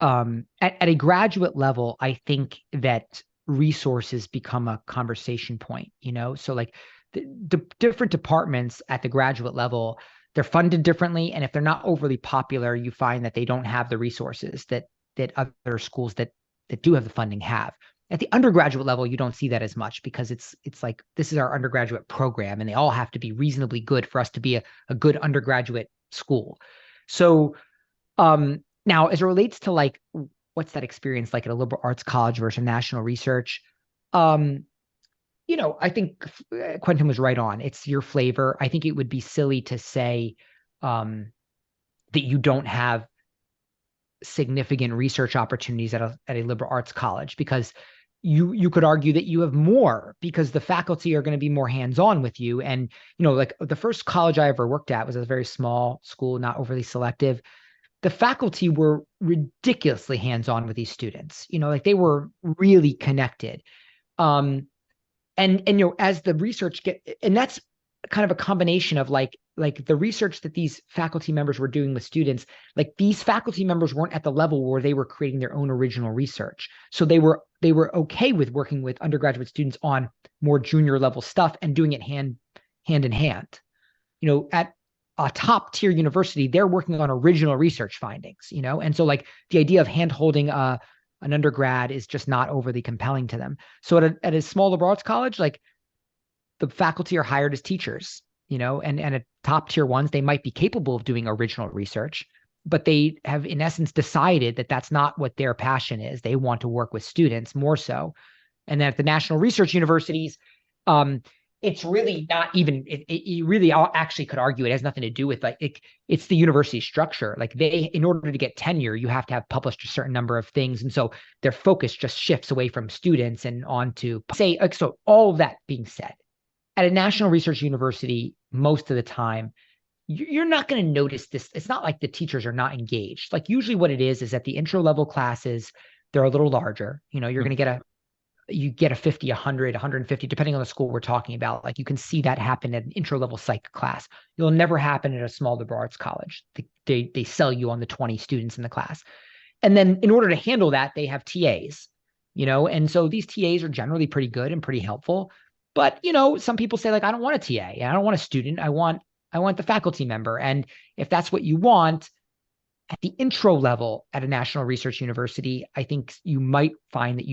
At a graduate level, I think that resources become a conversation point, So like the different departments at the graduate level, they're funded differently. And if they're not overly popular, you find that they don't have the resources that other schools that do have the funding have. At the undergraduate level, you don't see that as much because it's like this is our undergraduate program and they all have to be reasonably good for us to be a good undergraduate school. So now, as it relates to like what's that experience like at a liberal arts college versus national research, um, I think Quentin was right on. It's your flavor. I think it would be silly to say um, that you don't have significant research opportunities at a liberal arts college because you could argue that you have more because the faculty are going to be more hands-on with you. And like the first college I ever worked at was a very small school, not overly selective. The faculty were ridiculously hands-on with these students. Like they were really connected. And as the research and that's kind of a combination of like the research that these faculty members were doing with students, like these faculty members weren't at the level where they were creating their own original research. So they were okay with working with undergraduate students on more junior level stuff and doing it hand in hand. At a top tier university, they're working on original research findings, and so like the idea of hand holding an undergrad is just not overly compelling to them. So at a small liberal arts college, like the faculty are hired as teachers, and at top tier ones, they might be capable of doing original research, but they have in essence decided that that's not what their passion is. They want to work with students more so. And then at the national research universities, um, it's really not even you really actually could argue it has nothing to do with like it's the university structure. Like in order to get tenure, you have to have published a certain number of things. And so their focus just shifts away from students and on to say, like, so all of that being said, at a national research university, most of the time, you're not going to notice this. It's not like the teachers are not engaged. Like usually what it is that the intro level classes, they're a little larger. You're going to get a 50, 100, 150, depending on the school we're talking about. Like you can see that happen at an intro level psych class. It'll never happen at a small liberal arts college. They sell you on the 20 students in the class. And then in order to handle that, they have TAs, and so these TAs are generally pretty good and pretty helpful. But, some people say like, I don't want a TA. I don't want a student. I want the faculty member. And if that's what you want, at the intro level at a national research university, I think you might find that you